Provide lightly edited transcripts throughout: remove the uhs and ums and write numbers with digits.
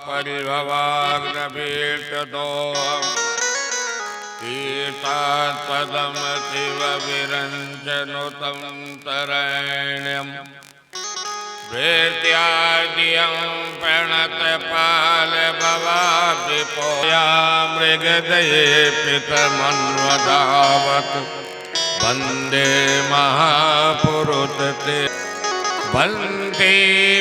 परिभवाग्रभीष्टदोहम् कीर्तात्पदं शिव विरञ्जनुतं तरण्यम् वेत्याद्यं प्रणतपालभवाब्धिपोया मृगदये पितमन्वदावत् वन्दे महापुरुषते वन्दे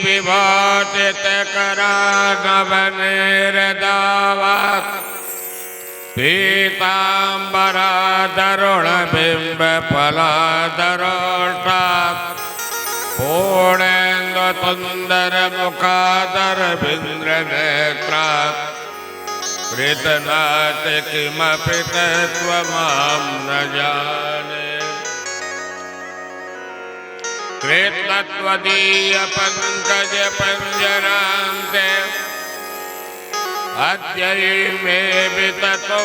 विभातितकरागवनिर्दावात् पीताम्बरादरुणबिम्बफलादरोष्टात् पूर्णेन्दुसुन्दरमुखादरविन्द्रनेत्रात् कृतनाथ किमपि तत्त्वमां न जाने कृतत्वदीयपङ्कजपञ्जरान्ते अद्यैमे विततमानतराजन्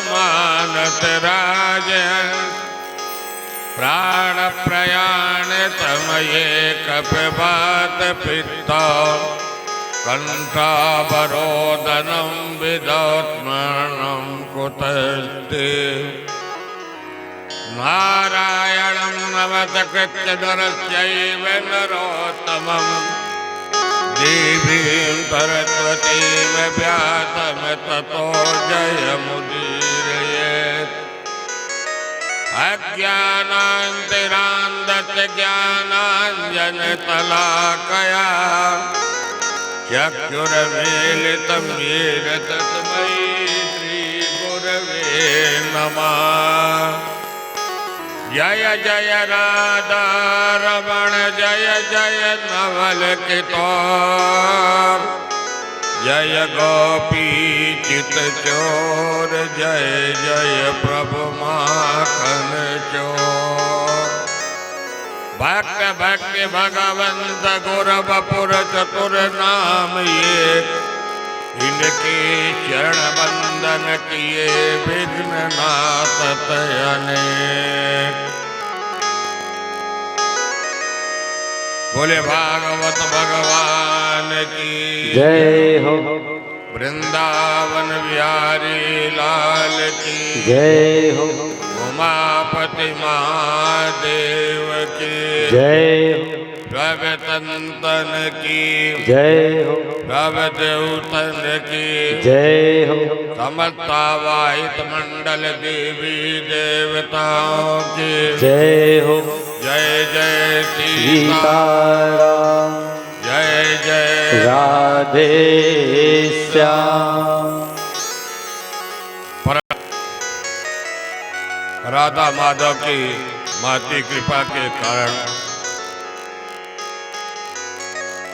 प्राणप्रयाणतमये कपिवातपित्त कण्ठावरोदनं विदोत्मनं कुतस्ते नारायणं नमस्कृत्य नरश्चैव नरोत्तमं देवीं सरस्वतीं व्यासं ततो जयमुदीरयेत् अज्ञानान्तरान्धस्य ज्ञानाञ्जनशलाकया चक्षुरुन्मीलितं येन तस्मै श्रीगुरवे नमः। जय जय राधा रमण जय जय नवल किशोर जय गोपी चित चोर जय जय प्रभु माखन चोर। भक्त भक्ति भगवंत गुर बपुर चतुर नाम ये इनके चरण बंदन किए विघ्न नाशत अनेक। बोले भागवत भगवान की जय हो। वृंदावन बिहारी लाल की जय हो। उमापति महादेव की जय हो। प्रभतंतन की जय हो। प्रभदेवतन की जय हो। समस्तावाहित मंडल देवी देवताओं की जय हो। जय जय सीताराम जय जय राधे श्याम। राधा माधव की माती कृपा के कारण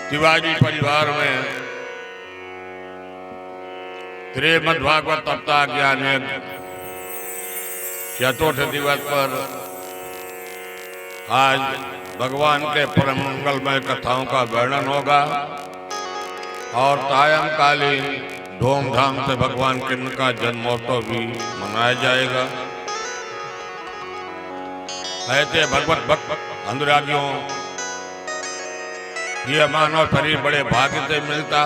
शिवाजी परिवार में श्रीमद्भागवत सप्ताह ज्ञान चतुर्थ दिवस पर आज भगवान के परम मंगलमय कथाओं का वर्णन होगा और सायंकालीन धूमधाम से भगवान कृष्ण का जन्मोत्सव भी मनाया जाएगा। ऐसे भगवत भक्त अनुरागियों यह मानव शरीर बड़े भाग्य से मिलता।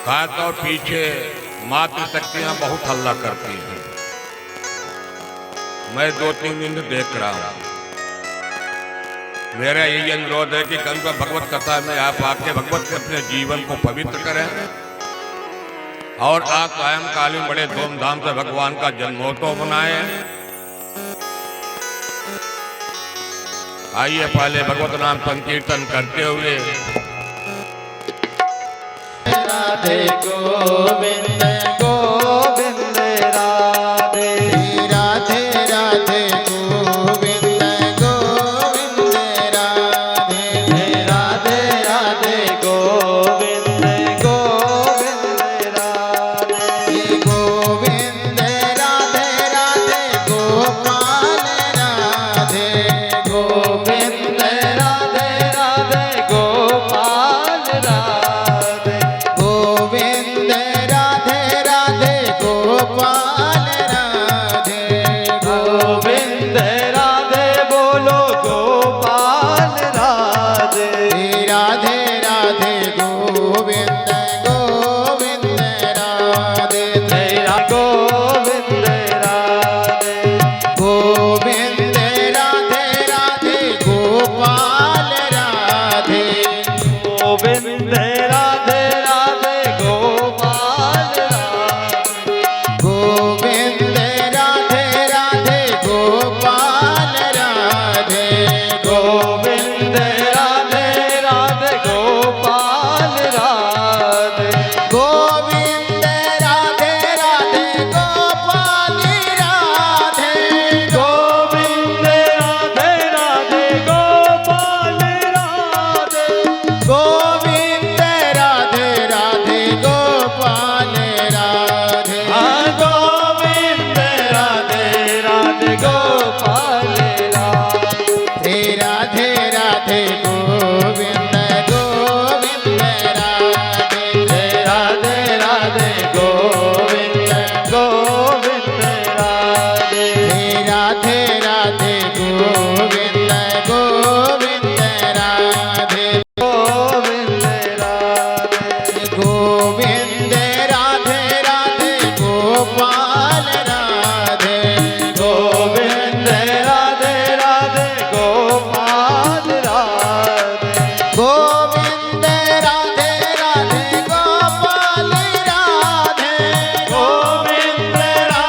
खास और पीछे मातृशक्तियां बहुत हल्ला करती हैं। मैं 2-3 दिन देख रहा हूं। मेरा यही अनुरोध है कि कल भगवत कथा में आप आके भगवत के अपने जीवन को पवित्र करें और आज सायंकालीन बड़े धूमधाम से भगवान का जन्मोत्सव मनाएं। आइए पहले भगवत नाम संकीर्तन करते हुए राधे गोविंद गोविंद राधे राधे राधे गोविंद गोविंद राधे राधे राधे गोविंद गोविंद राधे गोविंद राधे राधे गोपाल राधे गोविंद राधे राधे गोपाल राधे गोविंद राधे राधे गोपाल राधे गोविंद राधे बोलो गोपाल राधे राधे राधे गो गोविंद गोविंद राधे तेरा गोविंद राधे गोविंद राधे राधे गोपाल राधे गोविंद राधे राधे गोपाल राधे गोविंद राधे राधे गोपाल राधे गोविंद राधे राधे गोपाल राधे गोविंद राधे राधे गोपाल राधे गोविंद राधे राधे गोपाल राधे गोविंद राधे राधे गोपाल राधे गोविंद राधे राधे गोपाल राधे राधे राधे गोविंद गोविंद राधे राधे राधे गोविंद गोविंद राधे राधे राधे गोविंद गोविंद राधे गोविंद राधे गोविंद राधे राधे गोपाल राधे गोविंद राधे राधे गोपाल राधे गोविंद राधे राधे गोपाल राधे गोविंद राधे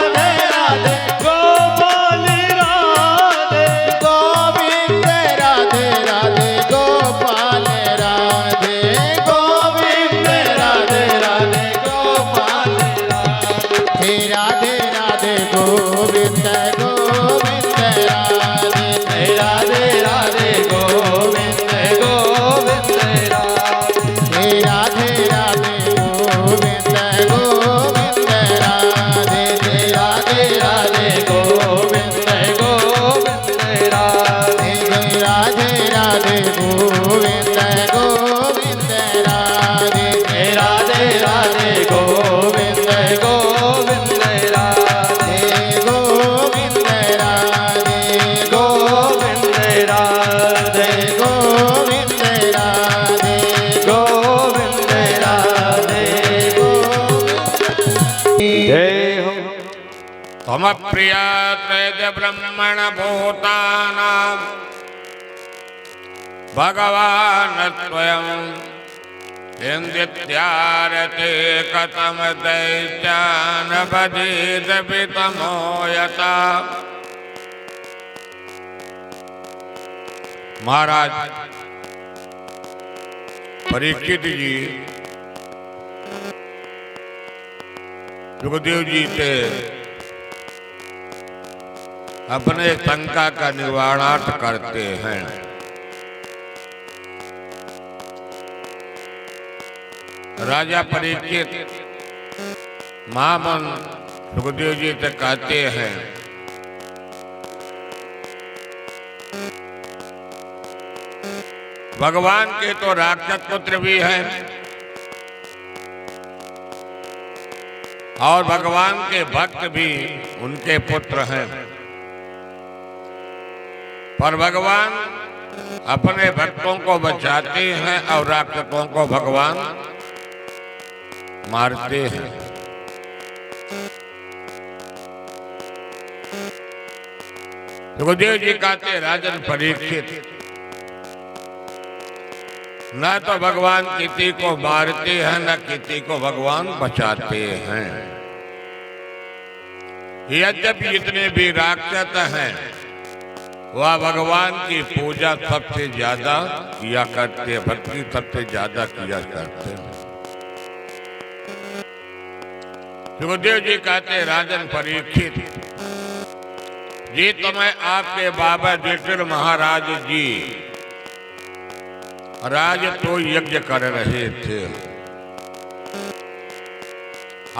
राधे गोपाल राधे गोविंद राधे राधे गोपाल राधे गोविंद राधे राधे गोपाल राधे राधे राधे गोविंद गोविंद राधे राधे राधे गोविंद गोविंद राधे राधे राधे गोविंद गोविंद राधे राधे राधे गोविंद गोविंद राधे राधे राधे गोविंद गोविंद राधे राधे राधे गोविंद गोविंद राधे गोविंद राधे गोविंद राधे गोविंद राधे गोविंद राधे जय हो तम प्रिया तेज ब्रह्मण भूतानां भगवान स्वयं इंदित्यारते कथम दैत्यान भजेत पितमो यथा। महाराज परीक्षित जी सुखदेव जी से अपने शंका का निवारणार्थ करते हैं। राजा परीक्षित महामन सुखदेव जी से कहते हैं, भगवान के तो राक्षस पुत्र भी हैं और भगवान के भक्त भी उनके पुत्र हैं, पर भगवान अपने भक्तों को बचाते हैं और राक्षसों को भगवान मारते हैं। सुखदेव जी कहते, राजन परीक्षित, न तो भगवान किसी को मारते हैं न किसी को भगवान बचाते हैं। यद्यपि जितने भी राक्षस हैं वह भगवान की पूजा सबसे ज्यादा किया करते हैं, भक्ति सबसे ज्यादा किया करते हैं। सुखदेव जी कहते, राजन परीक्षित जी, तुम्हें आपके बाबा युधिष्ठिर महाराज जी राज तो यज्ञ कर रहे थे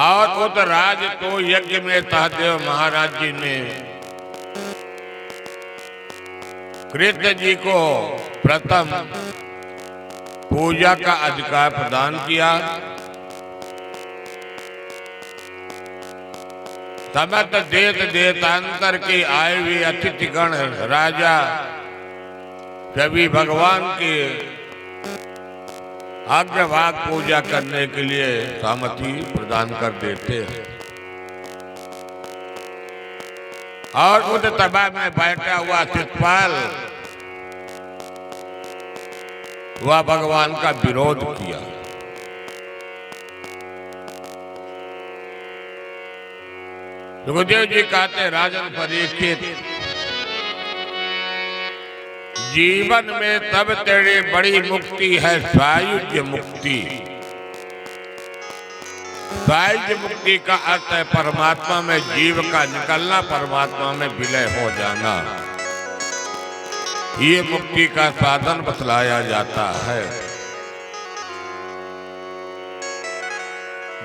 और उस राज तो यज्ञ में सहदेव महाराज जी ने कृष्ण जी को प्रथम पूजा का अधिकार प्रदान किया। समस्त देश देशांतर के आए हुए अतिथिगण राजा सभी भगवान के अग्रभाग पूजा करने के लिए सहमति प्रदान कर देते हैं। और उस सभा में बैठा हुआ शिषपाल वह भगवान का विरोध किया। सुखदेव जी कहते, राजन परीक्षित, जीवन में तब तेरी बड़ी मुक्ति है सायुज्य मुक्ति। सायुज्य मुक्ति का अर्थ है परमात्मा में जीव का निकलना, परमात्मा में विलय हो जाना। ये मुक्ति का साधन बतलाया जाता है।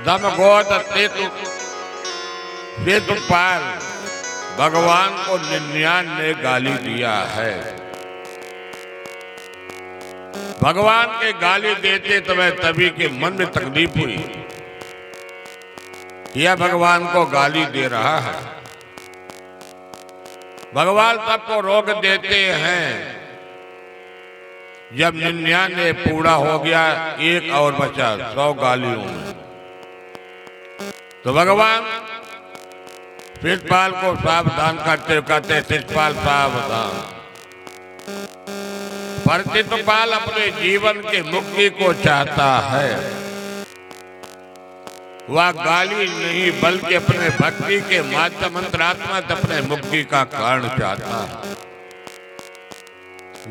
दमगोद सेतुपाल भगवान को 99 गाली दिया है। भगवान के गाली देते समय तभी के मन में तकलीफ हुई, यह भगवान को गाली दे रहा है। भगवान सबको रोक देते हैं। जब 99 पूरा हो गया, एक और बचा 100 गालियों में, तो भगवान शिषपाल को सावधान करते कहते, शिषपाल सावधान। पर शिषपाल अपने जीवन के मुक्ति को चाहता है। वह गाली नहीं बल्कि अपने भक्ति के माध्यम अंतरात्मा से अपने मुक्ति का कारण चाहता है।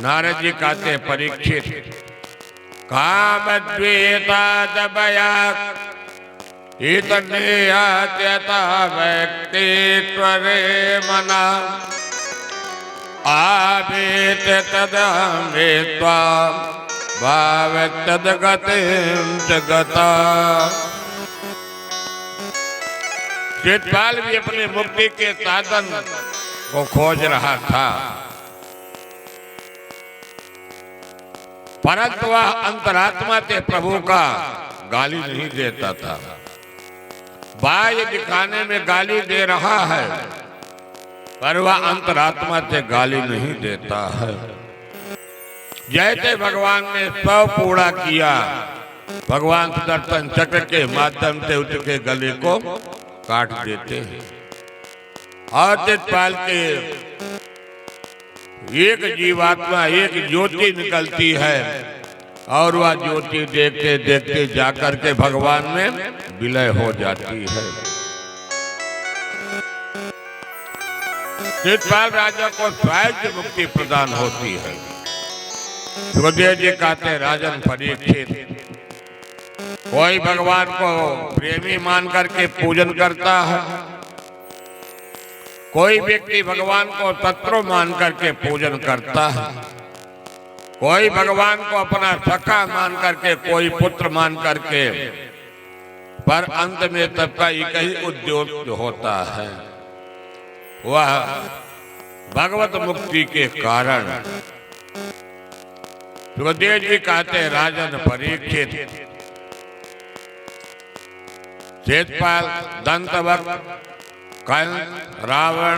नारद जी कहते, परीक्षित, काम द्वेता दबया इतने आत्यता व्यक्ति त्वरे मना आवेत तदमृत्वा भाव तदगतिं जगता। शिषपाल भी अपनी मुक्ति के साधन को खोज रहा था, परंतु वह अंतरात्मा से प्रभु का गाली नहीं देता था। बाह्य दिखाने में गाली दे रहा है, पर वह अंतरात्मा से गाली नहीं देता है। जैसे भगवान ने 100 पूरा किया, भगवान सुदर्शन चक्र के माध्यम से उसके गले को काट देते हैं। और शिषपाल के एक जीवात्मा, एक ज्योति निकलती है और वह ज्योति देखते देखते जाकर के भगवान में विलय हो जाती है। शिषपाल राजा को सायुज्य मुक्ति प्रदान होती है। सुखदेव जी कहते, राजन परीक्षित, कोई भगवान को प्रेमी मान करके पूजन करता है, कोई व्यक्ति भगवान को शत्रु मान करके पूजन करता है, कोई भगवान को अपना सखा मान करके, कोई पुत्र मान करके, पर अंत में सबका एक ही उद्देश्य होता है, वह भगवत मुक्ति के कारण। सुखदेव जी कहते, राजन परीक्षित, शिषपाल, दंतवक्र, कंस, रावण,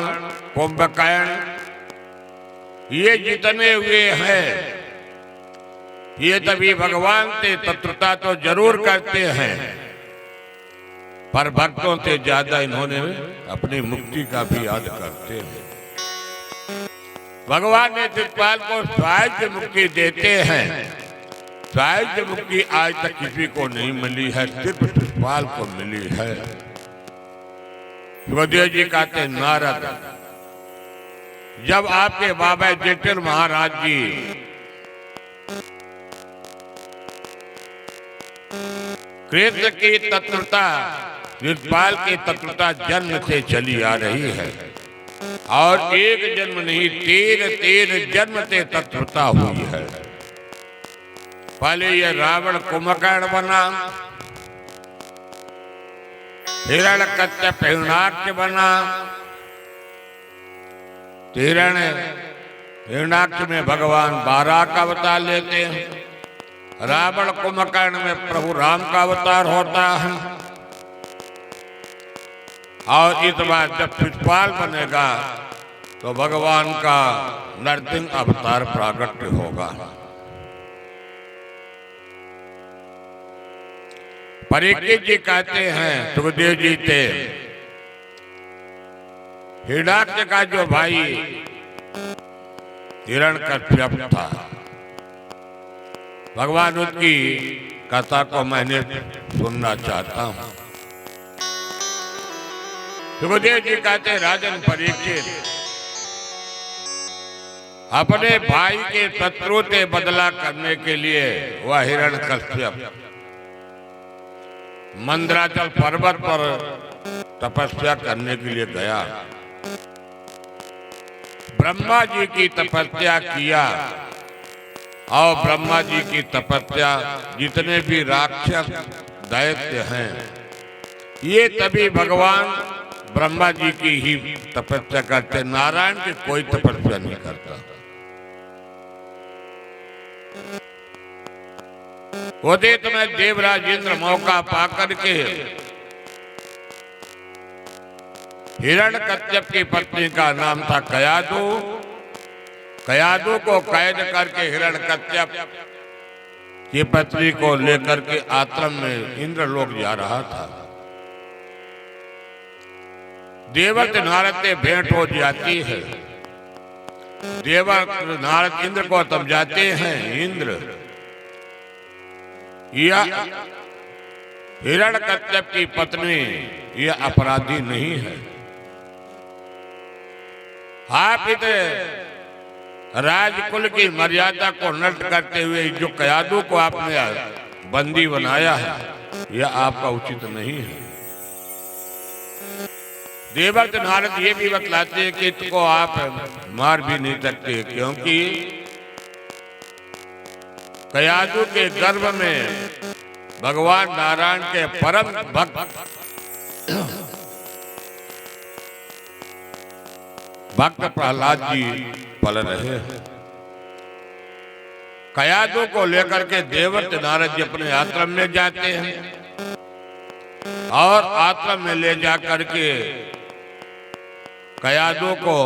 कुंभकर्ण, ये जितने हुए हैं, ये तभी भगवान से तत्वता तो जरूर करते हैं, पर भक्तों से ज्यादा इन्होंने अपनी मुक्ति का भी याद करते हैं। भगवान ने शिषपाल को सायुज्य मुक्ति देते हैं। सायुज्य मुक्ति आज तक किसी को नहीं मिली है, सिर्फ शिषपाल को मिली है। सुखदेव जी कहते, नारद, जब आपके बाबा युधिष्ठिर महाराज जी कृष्ण की तत्वता, शिषपाल की तत्वता जन्म से चली आ रही है, और एक जन्म नहीं 13 जन्म से तत्वता हुई है। पहले ये रावण कुंभकर्ण बना, हिरण्यकश्यप हिरण्याक्ष बना, हिरण्याक्ष में भगवान 12 का अवतार लेते हैं, रावण कुंभकर्ण में प्रभु राम का अवतार होता है, और इस बार जब शिषपाल बनेगा तो भगवान का नरसिंह अवतार प्राकट्य होगा। परीक्षित जी कहते हैं सुखदेव जी थे, हिरण्याक्ष का जो भाई हिरण्यकश्यप था, भगवान उसकी कथा को मैंने सुनना चाहता हूं। सुखदेव जी कहते राजन परीक्षित, अपने भाई के शत्रु से बदला करने के लिए वह हिरण्यकश्यप मंदराचल पर्वत पर तपस्या करने के लिए गया। ब्रह्मा जी की तपस्या किया और ब्रह्मा जी की तपस्या जितने भी राक्षस दैत्य हैं, ये तभी भगवान ब्रह्मा जी की ही तपस्या करते, नारायण की कोई तपस्या नहीं करता। उदित में देवराज इंद्र मौका पाकर के हिरण्यकश्यप की पत्नी का नाम था कयादु, कयादु को कैद करके हिरण्यकश्यप की पत्नी को लेकर के आश्रम में इंद्रलोक जा रहा था। देवत नारद से भेंट हो जाती है। देवत नारद इंद्र को समझाते हैं, इंद्र यह हिरण्यकश्यप की पत्नी यह अपराधी नहीं है। आप इतने राजकुल की मर्यादा को नष्ट करते हुए जो कयादु को आपने बंदी बनाया है, यह आपका उचित नहीं है। देवव्रत नारद ये भी बतलाते हैं कि इसको आप मार भी नहीं सकते, क्योंकि कयादु के गर्भ में भगवान नारायण के परम भक्त प्रहलाद जी पल रहे हैं। कयादु को लेकर के देवव्रत नारद जी अपने आश्रम में जाते हैं और आश्रम में ले जाकर के कयादु को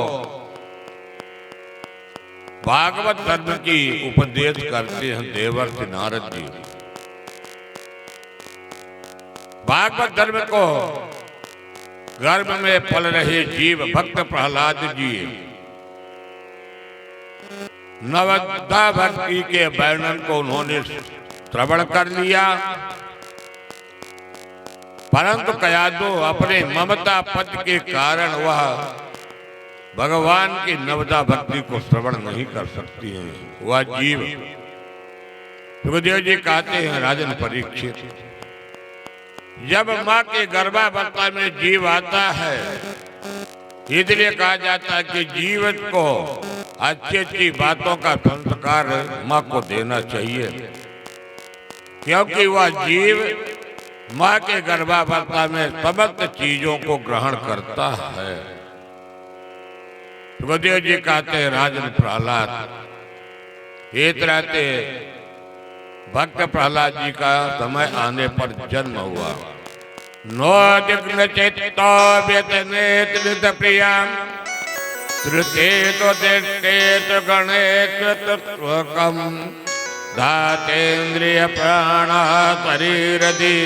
भागवत धर्म की उपदेश करते हैं देवव्रत नारद जी। भागवत धर्म को गर्भ में पल रहे जीव भक्त प्रहलाद जी नवधा भक्ति के वर्णन को उन्होंने श्रवण कर लिया, परंतु कयादु अपने ममता पद के कारण वह भगवान की नवधा भक्ति को श्रवण नहीं कर सकती है। वह जीव, सुखदेव जी कहते हैं राजन परीक्षित, जब माँ के गर्भावस्था में जीव आता है, इसलिए कहा जाता है कि जीवन को अच्छी अच्छी बातों का संस्कार माँ को देना चाहिए, क्योंकि वह जीव माँ के गर्भावस्था में समस्त चीजों को ग्रहण करता है। सुखदेव जी कहते हैं राजन प्रहलाद, एक रहते भक्त प्रहलाद जी का समय आने पर जन्म हुआ। नोदिग्न चित्तो व्यतनेत प्रियाम श्रुतेत दृष्टेत गणेत तत्वकम धातेन्द्रिय प्राणा शरीरधि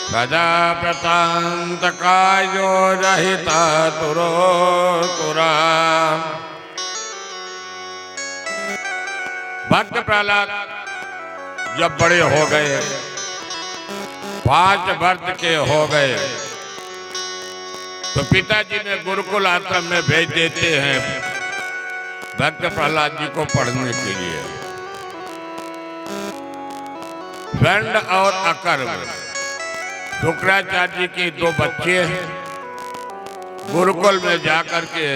सदा प्रतांत कायो रहिता तुरो तुरा। भक्त प्रहलाद जब बड़े हो गए, 5 वर्ष के हो गए, तो पिताजी ने गुरुकुल आश्रम में भेज देते हैं भक्त प्रहलाद जी को पढ़ने के लिए। स्वर्ण और अकर्म शुक्राचार्य जी के 2 बच्चे हैं। गुरुकुल में जाकर के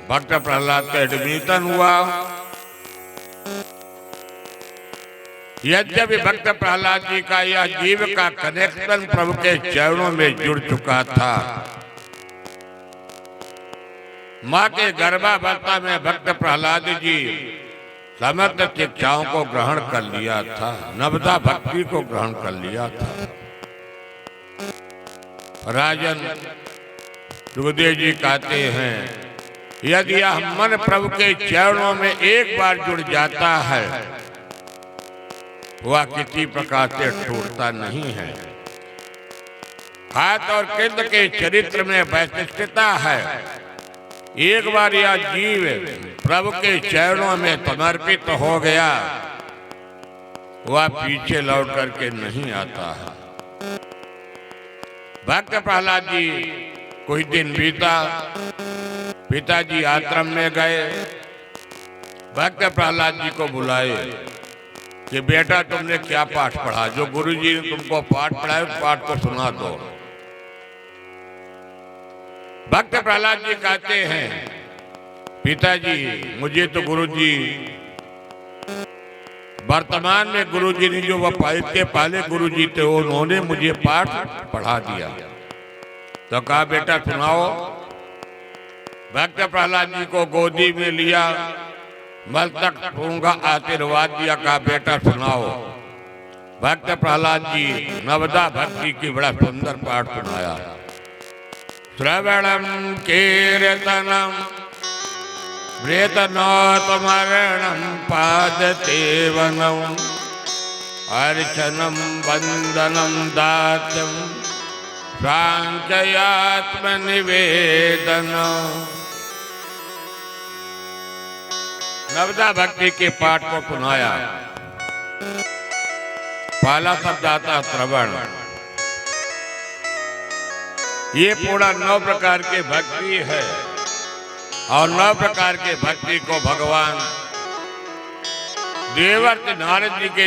भक्त प्रहलाद का एडमिशन हुआ। यद्यपि भक्त प्रहलाद जी का यह जीव का कनेक्शन प्रभु के चरणों में जुड़ चुका था, माँ के गर्भावस्था में भक्त प्रहलाद जी समस्त शिक्षाओं को ग्रहण कर लिया था, नवधा भक्ति को ग्रहण कर लिया था। राजन सुखदेव जी कहते हैं, यदि यह मन प्रभु के चरणों में एक बार जुड़ जाता है, वह किसी प्रकार से टूटता नहीं है। हाथ और किंद के चरित्र में वैशिष्टता है। एक बार यह जीव प्रभु के चरणों में समर्पित हो गया, वह पीछे लौट करके नहीं आता है। भक्त प्रहलाद जी कुछ दिन बीता, पिताजी आश्रम में गए। भक्त प्रहलाद जी को बुलाए कि बेटा तुमने क्या पाठ पढ़ा, जो गुरुजी ने तुमको पाठ पढ़ाया उस पाठ को सुना दो। भक्त प्रहलाद जी कहते हैं, पिताजी मुझे तो गुरुजी, वर्तमान में गुरुजी ने जो वह के पहले गुरुजी थे उन्होंने मुझे पाठ पढ़ा दिया। तो कहा बेटा सुनाओ। भक्त प्रहलाद जी को गोदी में लिया, मस्तक ठूंगा, आशीर्वाद दिया, कहा बेटा सुनाओ। भक्त प्रहलाद जी नवदा भक्ति की बड़ा सुंदर पाठ सुनाया। श्रवणम कीर्तनम वृतनोत्मरणम पादसेवनम अर्चनम वंदनम दास्यम सांचयात्मनिवेदनम। नवदा भक्ति के पाठ को सुनाया। पहला शब्द आता श्रवण। ये पूरा 9 प्रकार के भक्ति है और 9 प्रकार के भक्ति को भगवान देवर्षि नारद जी के